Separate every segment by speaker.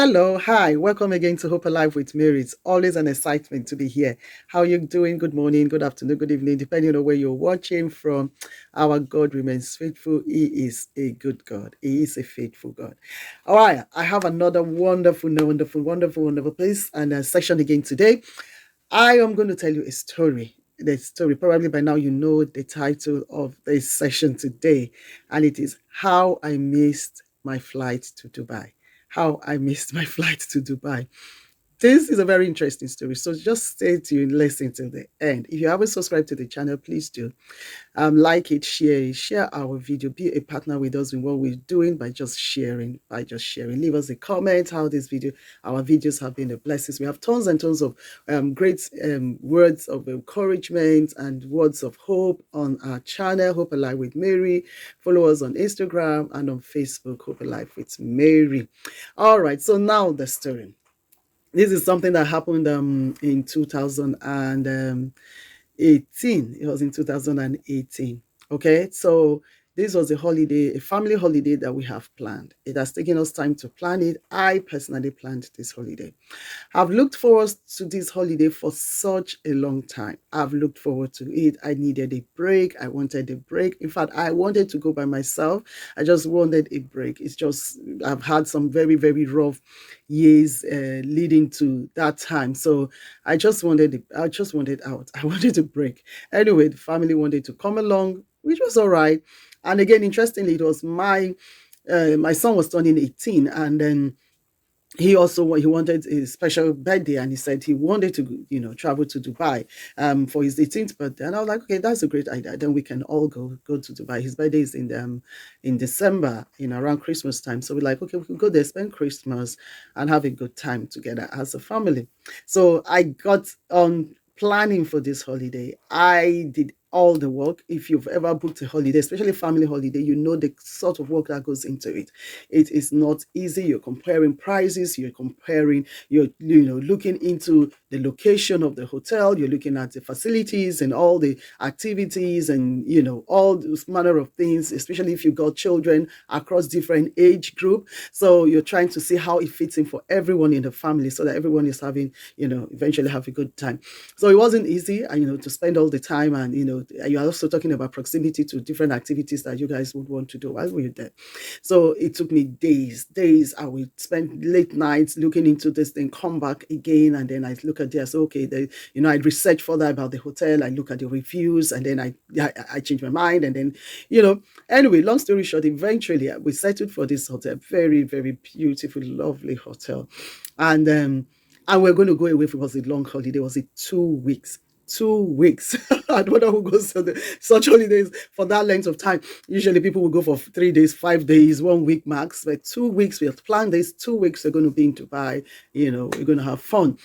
Speaker 1: Hello, hi, welcome again to Hope Alive with Mary. It's always an excitement to be here. How are you doing? Good morning, good afternoon, good evening, depending on where you're watching from. Our God remains faithful. He is a good God. He is a faithful God. All right, I have another wonderful place and a session again today. I am going to tell you a story. The story, probably by now you know the title of this session today, and it is How I Missed My Flight to Dubai. How I missed my flight to Dubai. This is a very interesting story. So just stay tuned, listen till the end. If you haven't subscribed to the channel, please do. Like it, share our video, be a partner with us in what we're doing by just sharing, Leave us a comment how our videos have been a blessing. We have tons and tons of great words of encouragement and words of hope on our channel, Hope Alive with Mary. Follow us on Instagram and on Facebook, Hope Alive with Mary. All right, so now the story. This is something that happened in 2018. It was in 2018. Okay, so this was a family holiday that we have planned. It has taken us time to plan it. I personally planned this holiday. I've looked forward to this holiday for such a long time. I've looked forward to it. I needed a break. I wanted a break. In fact, I wanted to go by myself. I just wanted a break. It's just, I've had some very, very rough years leading to that time. So I just wanted out. I wanted a break. Anyway, the family wanted to come along, which was all right. And again, interestingly, it was my son was turning 18, and then he wanted a special birthday, and he said he wanted to travel to Dubai for his 18th birthday. And I was like, okay, that's a great idea, then we can all go to Dubai. His birthday is in December, around Christmas time. So we're like, okay, we can go there, spend Christmas and have a good time together as a family. So I got on planning for this holiday. I did all the work. If you've ever booked a holiday, especially family holiday, you know the sort of work that goes into it. It is not easy. You're comparing prices, you're looking into the location of the hotel, you're looking at the facilities and all the activities, and all those manner of things, especially if you've got children across different age group. So you're trying to see how it fits in for everyone in the family, so that everyone is having, eventually have a good time. So it wasn't easy, to spend all the time, and you're also talking about proximity to different activities that you guys would want to do while we're there. So it took me days. I would spend late nights looking into this thing, come back again, and then I'd look at this. Okay, I'd research further about the hotel. I look at the reviews, and then I change my mind, and then anyway, long story short, eventually we settled for this hotel, very very beautiful, lovely hotel, and we're going to go away. It was a long holiday. Was it 2 weeks? 2 weeks. I don't know who goes to such holidays for that length of time. Usually people will go for 3 days, 5 days, 1 week max. But 2 weeks, we have planned this. 2 weeks we're going to be in Dubai. We're going to have fun.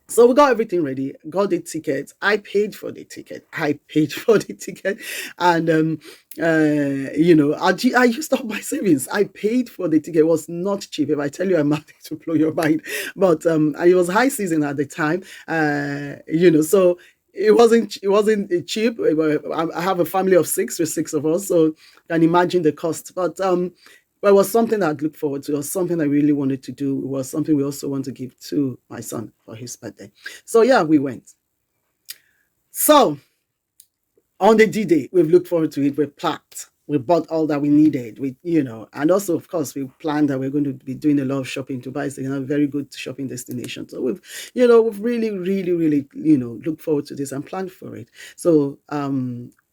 Speaker 1: So we got everything ready, got the ticket. I paid for the ticket. And I used up my savings. I paid for the ticket. It was not cheap. If I tell you I'm not to blow your mind, but it was high season at the time. So it wasn't cheap. I have a family of six, with six of us, so you can imagine the cost. But it was something I'd looked forward to. It was something I really wanted to do. It was something we also want to give to my son for his birthday. So yeah, we went. So on the D-Day, we've looked forward to it. We packed. We bought all that we needed. And also, of course, we planned that we're going to be doing a lot of shopping. Dubai is a very good shopping destination. So we've really, really, really, looked forward to this and planned for it. So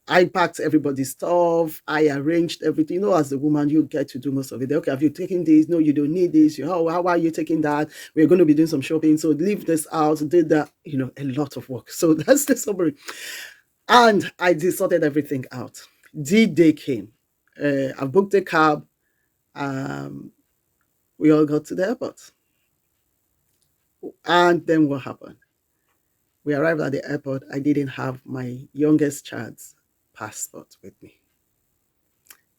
Speaker 1: I packed everybody's stuff. I arranged everything. As a woman, you get to do most of it. Okay, have you taken this? No, you don't need this. How are you taking that? We're going to be doing some shopping. So leave this out. Did that, a lot of work. So that's the summary. And I sorted everything out. D-Day came. I booked a cab. Um, we all got to the airport. And then what happened? We arrived at the airport. I didn't have my youngest child's passport with me.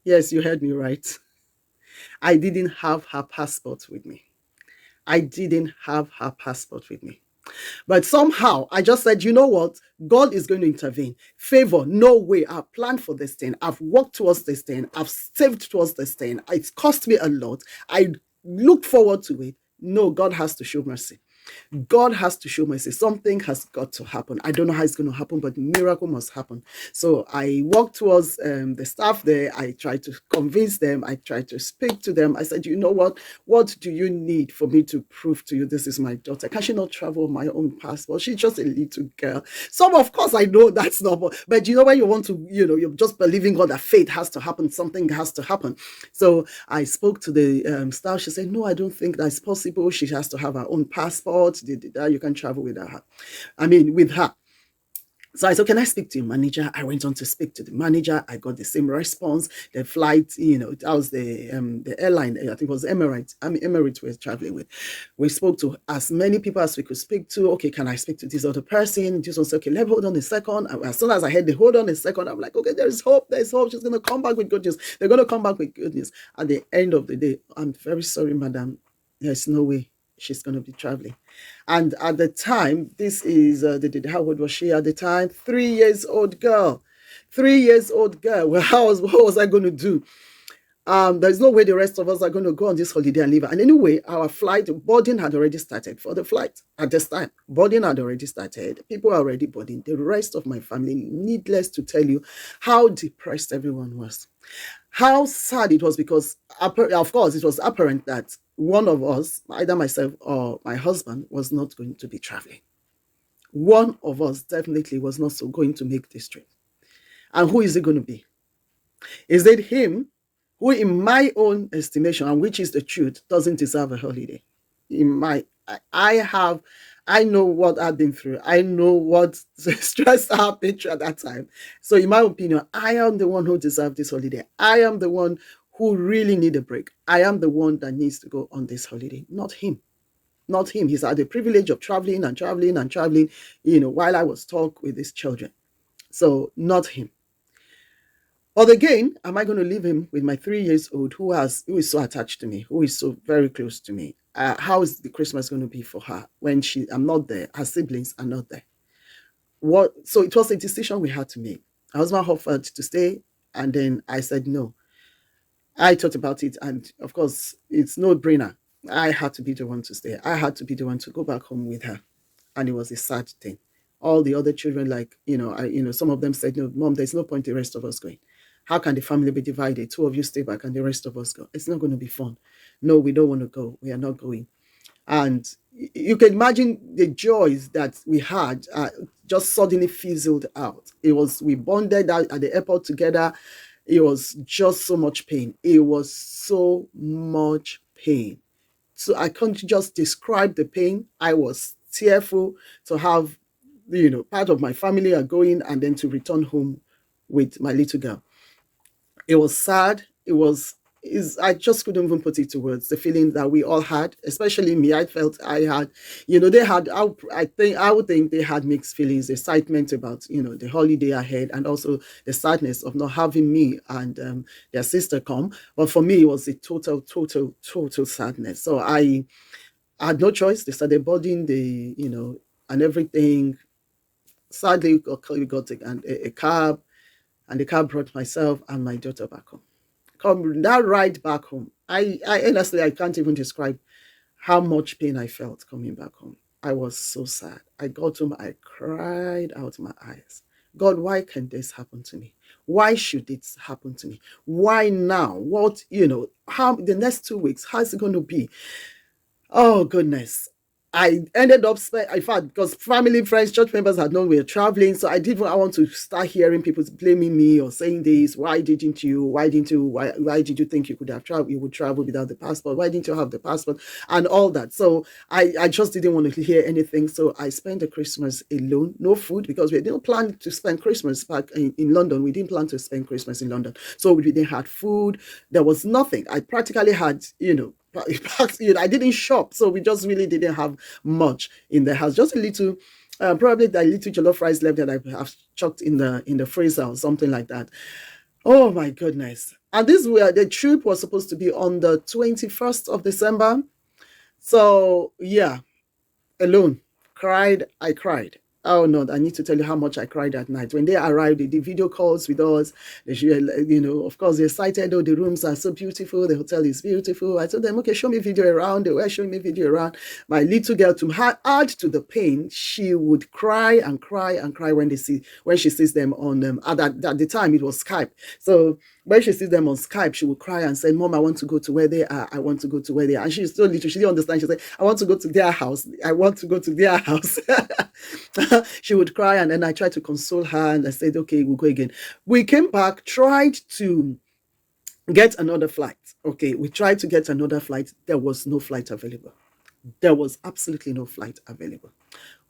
Speaker 1: Yes, you heard me right. I didn't have her passport with me. I didn't have her passport with me. But somehow I just said, you know what? God is going to intervene. Favor, no way. I've planned for this thing. I've worked towards this thing. I've saved towards this thing. It's cost me a lot. I looked forward to it. No, God has to show mercy. God has to show mercy. Something has got to happen. I don't know how it's going to happen, but miracle must happen. So I walked towards the staff there. I tried to convince them. I tried to speak to them. I said, you know what? What do you need for me to prove to you this is my daughter? Can she not travel on my own passport? She's just a little girl. Some, of course, I know that's not, but you know, when you want to, you're just believing God that faith has to happen. Something has to happen. So I spoke to the staff. She said, no, I don't think that's possible. She has to have her own passport. You can travel with her. With her. So I said, can I speak to your manager? I went on to speak to the manager. I got the same response. The flight, that was the airline. I think it was Emirates. Emirates we're traveling with. We spoke to as many people as we could speak to. Okay, can I speak to this other person? This one said, okay, let me hold on a second. As soon as I heard the hold on a second, I'm like, okay, there's hope. There's hope. She's going to come back with good news. They're going to come back with good news. At the end of the day, I'm very sorry, madam. There's no way she's going to be traveling. And at the time, this is, how old was she at the time? 3 years old girl. 3 years old girl. Well, what was I going to do? There's no way the rest of us are going to go on this holiday and leave her. And anyway, our flight, boarding had already started for the flight at this time. Boarding had already started. People are already boarding. The rest of my family, needless to tell you how depressed everyone was. How sad it was, because, of course, it was apparent that one of us, either myself or my husband, was not going to be traveling. One of us definitely was not so going to make this trip. And who is it going to be? Is it him, who, in my own estimation, and which is the truth, doesn't deserve a holiday? I know what I've been through. I know what stress I've been through at that time. So in my opinion, I am the one who deserves this holiday. I am the one who really need a break. I am the one that needs to go on this holiday, not him. Not him. He's had the privilege of traveling and traveling and traveling, while I was stuck with his children. So not him. But again, am I going to leave him with my 3 years old who is so attached to me, who is so very close to me? How is the Christmas going to be for her when I'm not there? Her siblings are not there. So it was a decision we had to make. My husband offered to stay, and then I said no. I thought about it, and of course, it's no brainer. I had to be the one to stay. I had to be the one to go back home with her, and it was a sad thing. All the other children, some of them said, "No, Mom, there's no point the rest of us going. How can the family be divided? Two of you stay back and the rest of us go. It's not going to be fun. No, we don't want to go. We are not going." And you can imagine the joys that we had just suddenly fizzled out. We bonded out at the airport together. It was just so much pain. It was so much pain. So I can't just describe the pain. I was tearful to have, part of my family are going and then to return home with my little girl. It was sad. I just couldn't even put it to words. The feeling that we all had, especially me, I felt I had, they had, I would think they had mixed feelings, excitement about, the holiday ahead, and also the sadness of not having me and their sister come. But for me, it was a total sadness. So I had no choice. They started boarding and everything. Sadly, we got a cab, and the cab brought myself and my daughter back home. That ride back home, I honestly, I can't even describe how much pain I felt coming back home. I was so sad. I got home, I cried out my eyes. God, why can this happen to me? Why should it happen to me? Why now? What, how the next 2 weeks, how's it going to be? Oh, goodness. I ended up, in fact, because family, friends, church members had known we were traveling. So I want to start hearing people blaming me or saying this. Why did you think you would travel without the passport? Why didn't you have the passport? And all that. So I just didn't want to hear anything. So I spent the Christmas alone, no food, because we didn't plan to spend Christmas back in London. We didn't plan to spend Christmas in London. So we didn't have food. There was nothing. I practically had, I didn't shop, so we just really didn't have much in the house. Just a little, probably the little jollof rice left that I have chucked in the freezer or something like that. Oh my goodness! And the trip was supposed to be on the 21st of December. So yeah, alone, I cried. Oh no, I need to tell you how much I cried that night. When they arrived, they did video calls with us. Of course, they're excited. Oh, the rooms are so beautiful. The hotel is beautiful. I told them, okay, show me video around. They were showing me video around. My little girl, to add to the pain, she would cry and cry and cry when she sees them on at the time it was Skype. So when she sees them on Skype, she would cry and say, Mom, I want to go to where they are. I want to go to where they are. And she's so little, she didn't understand. She said, I want to go to their house. I want to go to their house. She would cry, and then I tried to console her, and I said, okay, we'll go again. We came back, tried to get another flight. Okay, we tried to get another flight. There was no flight available. There was absolutely no flight available.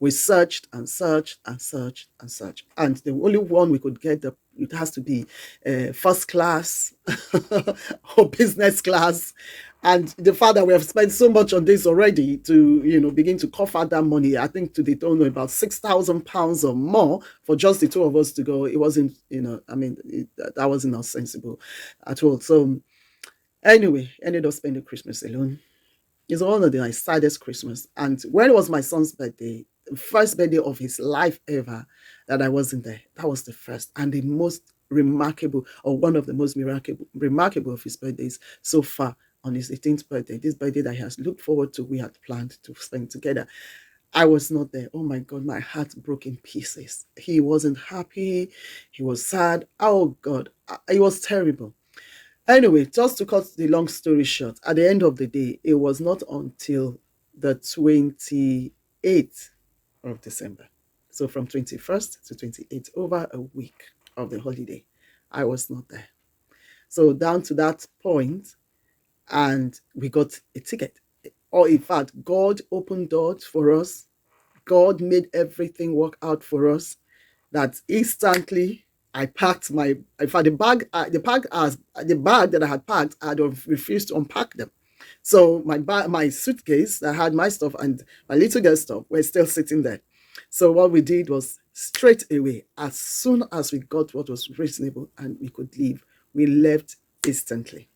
Speaker 1: We searched and searched and searched and searched. And the only one we could get, it has to be first class or business class. And the fact that we have spent so much on this already to, begin to cough out that money, I think to the tone of about £6,000 or more for just the two of us to go, it wasn't, that wasn't not sensible at all. So anyway, ended up spending Christmas alone. It's one of the saddest Christmas. And when it was my son's birthday, the first birthday of his life ever, that I wasn't there. That was the first and the most remarkable, or one of the most remarkable of his birthdays so far, on his 18th birthday. This birthday that he has looked forward to, we had planned to spend together. I was not there. Oh my God, my heart broke in pieces. He wasn't happy. He was sad. Oh God, it was terrible. Anyway, just to cut the long story short, at the end of the day, it was not until the 28th of December. So from 21st to 28th, over a week of the holiday, I was not there. So down to that point, and we got a ticket. Or in fact, God opened doors for us. God made everything work out for us. That instantly I packed the bag that I had packed, I'd have refused to unpack them. So my suitcase that had my stuff and my little girl's stuff were still sitting there. So what we did was straight away, as soon as we got what was reasonable and we could leave, we left instantly.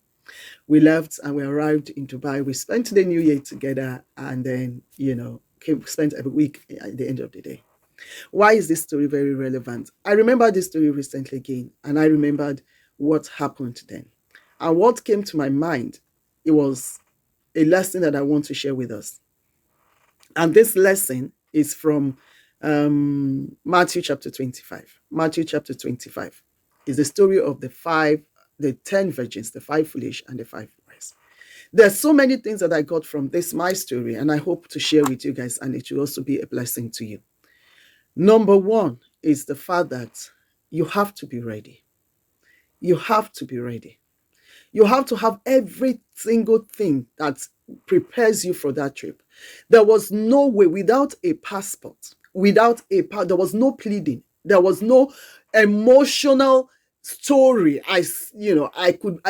Speaker 1: We left and we arrived in Dubai. We spent the New Year together, and then, spent every week at the end of the day. Why is this story very relevant? I remember this story recently again, and I remembered what happened then. And what came to my mind, it was a lesson that I want to share with us. And this lesson is from Matthew chapter 25. Matthew chapter 25 is the story of the 10 virgins, the 5 foolish and the 5 wise. There's so many things that I got from my story, and I hope to share with you guys, and it will also be a blessing to you. Number one is the fact that you have to be ready. You have to be ready. You have to have every single thing that prepares you for that trip. There was no way, without a passport, there was no pleading. There was no emotional story. I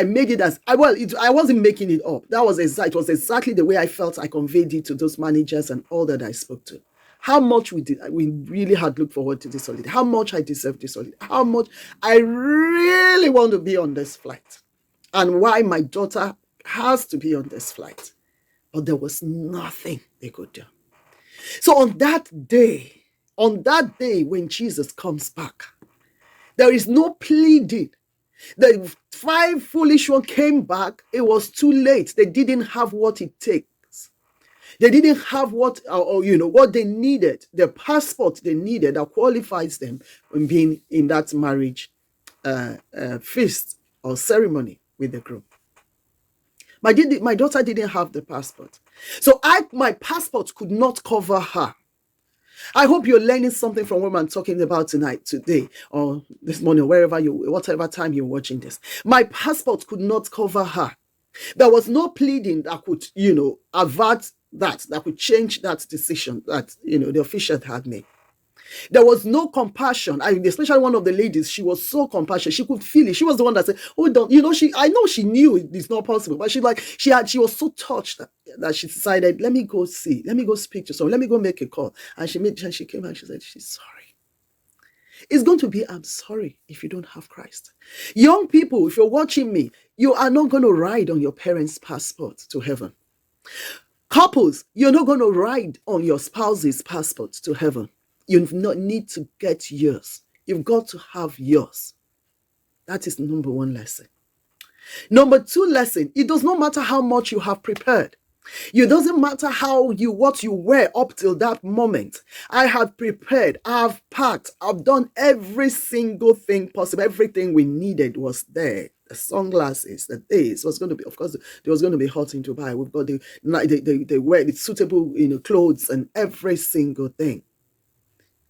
Speaker 1: made it as I wasn't making it up. It was exactly the way I felt. I conveyed it to those managers and all that I spoke to. How much we really had looked forward to this holiday. How much I deserve this holiday. How much I really want to be on this flight. And why my daughter has to be on this flight. But there was nothing they could do. So on that day when Jesus comes back, there is no pleading. The 5 foolish ones came back. It was too late. They didn't have what it takes. They didn't have what they needed, the passport they needed that qualifies them in being in that marriage feast or ceremony with the groom. My daughter didn't have the passport. So my passport could not cover her. I hope you're learning something from what I'm talking about today, or this morning, whatever time you're watching this. My passport could not cover her. There was no pleading that could, avert that could change that decision that, the official had made. There was no compassion. Especially one of the ladies, she was so compassionate. She could feel it. She was the one that said, "Oh, don't." I know she knew it's not possible, but she was so touched that she decided, let me go speak to someone, let me go make a call. And she came and she said, she's sorry. It's going to be, I'm sorry if you don't have Christ. Young people, if you're watching me, you are not going to ride on your parents' passport to heaven. Couples, you're not going to ride on your spouse's passport to heaven. You not need to get yours. You've got to have yours. That is number one lesson. Number two lesson, it does not matter how much you have prepared. It doesn't matter what you were up till that moment. I had prepared, I've packed, I've done every single thing possible. Everything we needed was there. The sunglasses, the this was going to be, of course, there was going to be hot thing to buy. We've got the wear, the suitable, clothes and every single thing.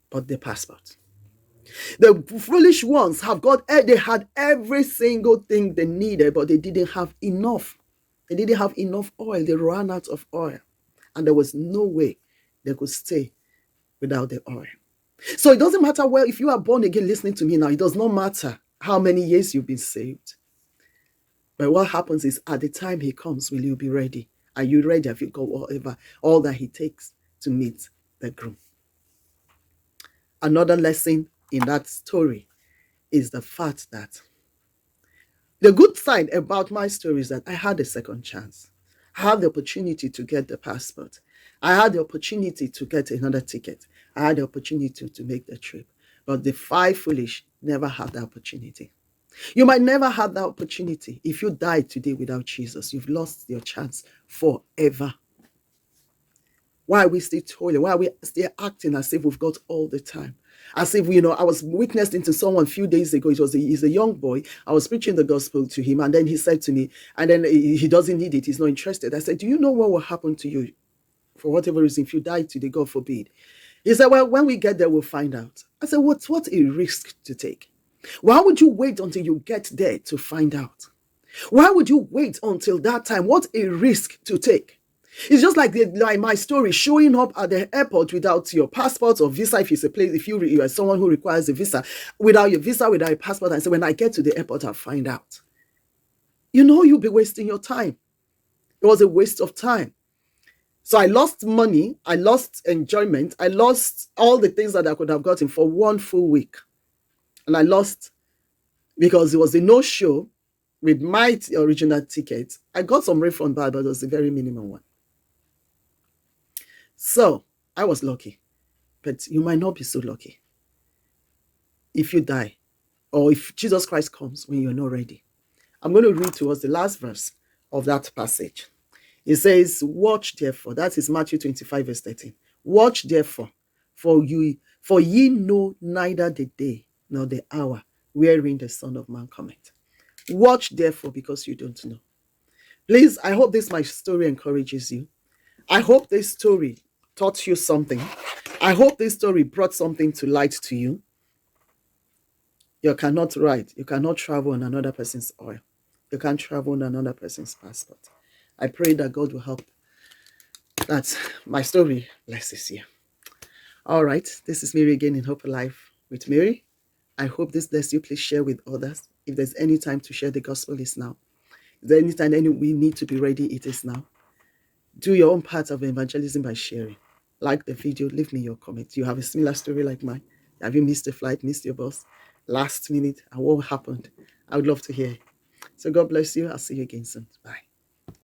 Speaker 1: But the passport. The foolish ones they had every single thing they needed, but they didn't have enough. They didn't have enough oil. They ran out of oil. And there was no way they could stay without the oil. So it doesn't matter if you are born again listening to me now, it does not matter how many years you've been saved. But what happens is at the time he comes, will you be ready? Are you ready? Have you got all that he takes to meet the groom? Another lesson in that story is the fact that the good side about my story is that I had a second chance. I had the opportunity to get the passport. I had the opportunity to get another ticket. I had the opportunity to make the trip. But the five foolish never had the opportunity. You might never have that opportunity. If you died today without Jesus, you've lost your chance forever. Why are we still toiling? Why are we still acting as if we've got all the time? As if, I was witnessed into someone a few days ago. He's a young boy. I was preaching the gospel to him, and then he said to me, and then he doesn't need it. He's not interested. I said, do you know what will happen to you for whatever reason if you die today, God forbid? He said, well, when we get there, we'll find out. I said, what a risk to take. Why would you wait until you get there to find out? Why would you wait until that time? What a risk to take. It's just like my story, showing up at the airport without your passport or visa. If you are someone who requires a visa, without your passport, and say, when I get to the airport, I'll find out. You'll be wasting your time. It was a waste of time. So I lost money, I lost enjoyment, I lost all the things that I could have gotten for 1 full week. And I lost because it was a no-show with my original ticket. I got some refund back, but it was a very minimum one. So I was lucky, but you might not be so lucky if you die or if Jesus Christ comes when you're not ready. I'm going to read to us the last verse of that passage. It says, watch therefore, that is Matthew 25 verse 13. Watch therefore, for ye know neither the day nor the hour wherein the Son of Man cometh. Watch therefore, because you don't know. Please, I hope my story encourages you. I hope this story taught you something. I hope this story brought something to light to you. You cannot write. You cannot travel on another person's oil. You can't travel on another person's passport. I pray that God will help, that my story blesses you. All right. This is Mary again in Hope Alive with Mary. I hope this bless you. Please share with others. If there's any time to share the gospel, it's now. If there's any time we need to be ready, it is now. Do your own part of evangelism by sharing. Like the video, leave me your comment. You have a similar story like mine. Have you missed a flight, missed your bus, last minute, and what happened? I would love to hear. So God bless you. I'll see you again soon. Bye.